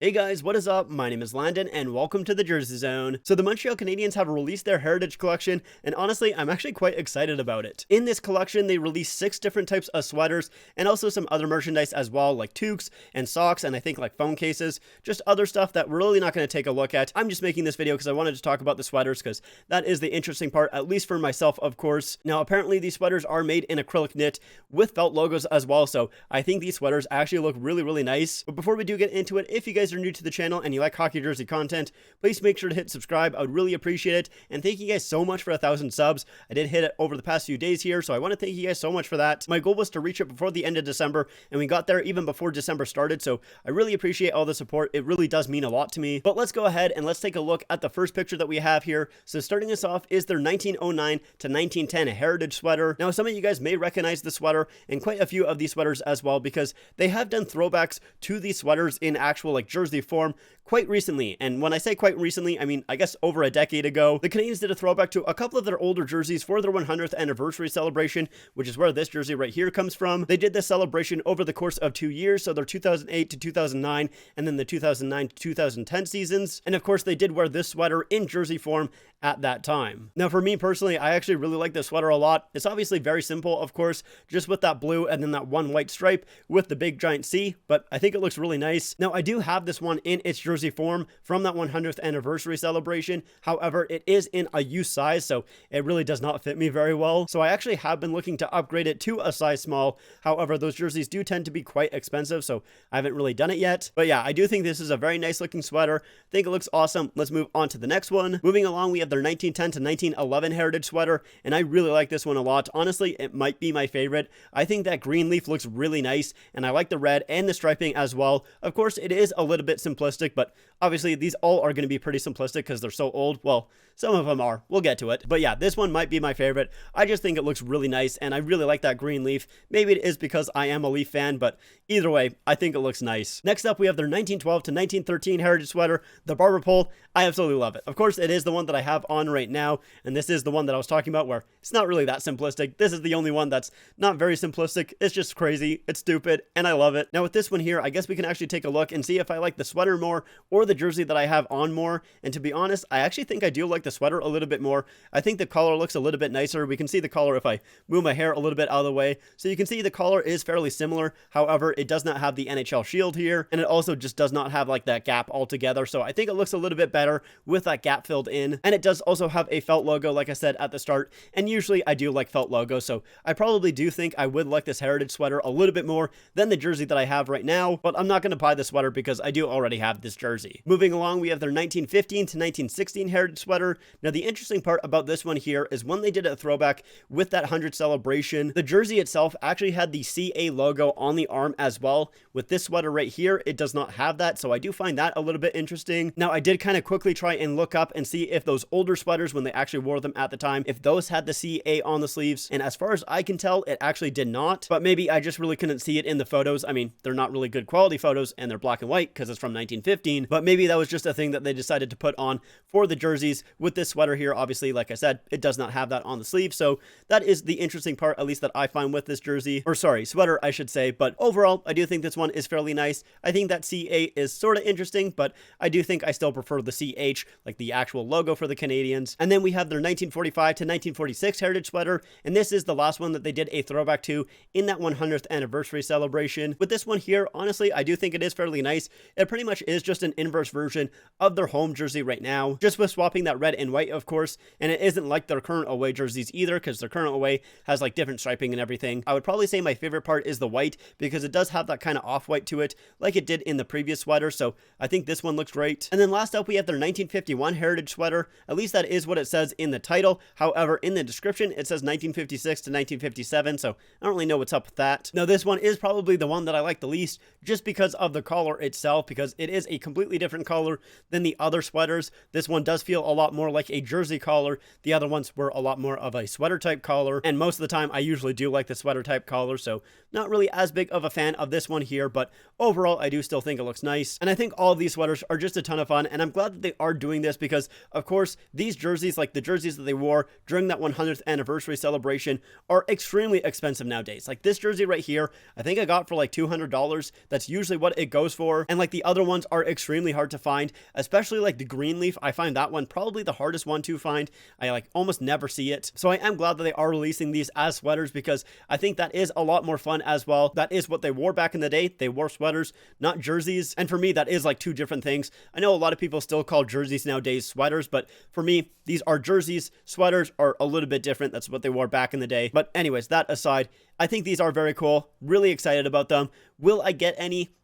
Hey guys, what is up? My name is Landon and welcome to the Jersey Zone. So the Montreal Canadiens have released their Heritage Collection and honestly, I'm actually quite excited about it. In this collection, they released 6 different types of sweaters and also some other merchandise as well, like toques and socks and I think like phone cases, just other stuff that we're really not going to take a look at. I'm just making this video because I wanted to talk about the sweaters because that is the interesting part, at least for myself, of course. Now, apparently these sweaters are made in acrylic knit with felt logos as well, so I think these sweaters actually look really nice. But before we do get into it, if you guys are new to the channel and you like hockey jersey content, please make sure to hit subscribe. I would really appreciate it. And thank you guys so much for 1,000 subs. I did hit it over the past few days here, so I want to thank you guys so much for that. My goal was to reach it before the end of December, and we got there even before December started, so I really appreciate all the support. It really does mean a lot to me. But let's go ahead and let's take a look at the first picture that we have here. So starting us off is their 1909 to 1910 Heritage sweater. Now, some of you guys may recognize the sweater and quite a few of these sweaters as well, because they have done throwbacks to these sweaters in actual like jersey form quite recently. And when I say quite recently, I mean, I guess over a decade ago. The Canadiens did a throwback to a couple of their older jerseys for their 100th anniversary celebration, which is where this jersey right here comes from. They did this celebration over the course of 2 years, so their 2008 to 2009 and then the 2009 to 2010 seasons. And of course, they did wear this sweater in jersey form at that time. Now, for me personally, I actually really like this sweater a lot. It's obviously very simple, of course, just with that blue and then that one white stripe with the big giant C, but I think it looks really nice. Now, I do have this one in its jersey form from that 100th anniversary celebration. However, it is in a U size, so it really does not fit me very well. So I actually have been looking to upgrade it to a size small. However, those jerseys do tend to be quite expensive, so I haven't really done it yet. But yeah, I do think this is a very nice looking sweater. I think it looks awesome. Let's move on to the next one. Moving along, we have their 1910 to 1911 Heritage sweater, and I really like this one a lot. Honestly, it might be my favorite. I think that green leaf looks really nice, and I like the red and the striping as well. Of course, it is a little bit simplistic, but obviously these all are going to be pretty simplistic because they're so old. Well, some of them are. We'll get to it. But yeah, this one might be my favorite. I just think it looks really nice, and I really like that green leaf. Maybe it is because I am a Leaf fan, but either way, I think it looks nice. Next up, we have their 1912 to 1913 Heritage sweater, the barber pole. I absolutely love it. Of course, it is the one that I have on right now, and this is the one that I was talking about where it's not really that simplistic. This is the only one that's not very simplistic. It's just crazy, it's stupid, and I love it. Now with this one here, I guess we can actually take a look and see if I like the sweater more or the jersey that I have on more. And to be honest, I actually think I do like the sweater a little bit more. I think the collar looks a little bit nicer. We can see the collar if I move my hair a little bit out of the way. So you can see the collar is fairly similar. However, it does not have the NHL shield here, and it also just does not have like that gap altogether. So I think it looks a little bit better with that gap filled in. And it does also have a felt logo, like I said at the start, and usually I do like felt logos, so I probably do think I would like this Heritage sweater a little bit more than the jersey that I have right now, but I'm not going to buy the sweater because I do already have this jersey. Moving along, we have their 1915 to 1916 Heritage sweater. Now the interesting part about this one here is when they did a throwback with that 100 celebration, the jersey itself actually had the CA logo on the arm as well. With this sweater right here, it does not have that, so I do find that a little bit interesting. Now I did kind of quickly try and look up and see if those older sweaters, when they actually wore them at the time, if those had the CA on the sleeves, and as far as I can tell, it actually did not, but maybe I just really couldn't see it in the photos. I mean, they're not really good quality photos and they're black and white because it's from 1915, but maybe that was just a thing that they decided to put on for the jerseys. With this sweater here, obviously, like I said, it does not have that on the sleeve, so that is the interesting part, at least that I find with this jersey, or sorry, sweater I should say. But overall, I do think this one is fairly nice. I think that CA is sort of interesting, but I do think I still prefer the CH, like the actual logo for the Canadiens. And then we have their 1945 to 1946 Heritage sweater, and this is the last one that they did a throwback to in that 100th anniversary celebration. With this one here, honestly, I do think it is fairly nice. It pretty much is just an inverse version of their home jersey right now, just with swapping that red and white, of course, and it isn't like their current away jerseys either, because their current away has like different striping and everything. I would probably say my favorite part is the white, because it does have that kind of off-white to it, like it did in the previous sweater, so I think this one looks great. And then last up, we have their 1951 Heritage sweater. At least that is what it says in the title. However, in the description, it says 1956 to 1957, so I don't really know what's up with that. Now, this one is probably the one that I like the least, just because of the collar itself, because it is a completely different color than the other sweaters. This one does feel a lot more like a jersey collar. The other ones were a lot more of a sweater type collar, and most of the time I usually do like the sweater type collar, so not really as big of a fan of this one here, but overall I do still think it looks nice. And I think all of these sweaters are just a ton of fun, and I'm glad that they are doing this because, of course, these jerseys, like the jerseys that they wore during that 100th anniversary celebration, are extremely expensive nowadays. Like this jersey right here, I think I got for like $200. That's usually what it goes for. And like the other ones are extremely hard to find, especially like the green leaf. I find that one probably the hardest one to find. I like almost never see it. So I am glad that they are releasing these as sweaters, because I think that is a lot more fun as well. That is what they wore back in the day. They wore sweaters, not jerseys. And for me, that is like two different things. I know a lot of people still call jerseys nowadays sweaters, but for me, these are jerseys. Sweaters are a little bit different. That's what they wore back in the day. But anyways, that aside, I think these are very cool. Really excited about them. Will I get any?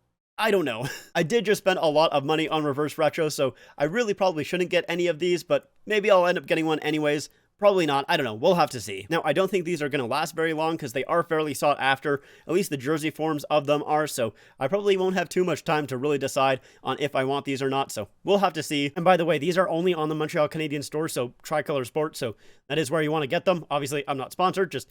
I don't know. I did just spend a lot of money on reverse retro, so I really probably shouldn't get any of these, but maybe I'll end up getting one anyways. Probably not. I don't know. We'll have to see. Now, I don't think these are going to last very long because they are fairly sought after. At least the jersey forms of them are, so I probably won't have too much time to really decide on if I want these or not, so we'll have to see. And by the way, these are only on the Montreal Canadiens store, so Tricolor Sport, so that is where you want to get them. Obviously, I'm not sponsored, just,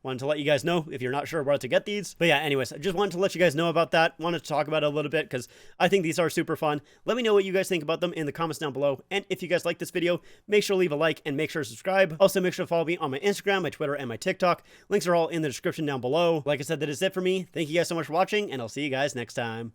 wanted to let you guys know if you're not sure where to get these. But yeah, anyways, I just wanted to let you guys know about that. Wanted to talk about it a little bit because I think these are super fun. Let me know what you guys think about them in the comments down below. And if you guys like this video, make sure to leave a like and make sure to subscribe. Also, make sure to follow me on my Instagram, my Twitter, and my TikTok. Links are all in the description down below. Like I said, that is it for me. Thank you guys so much for watching, and I'll see you guys next time.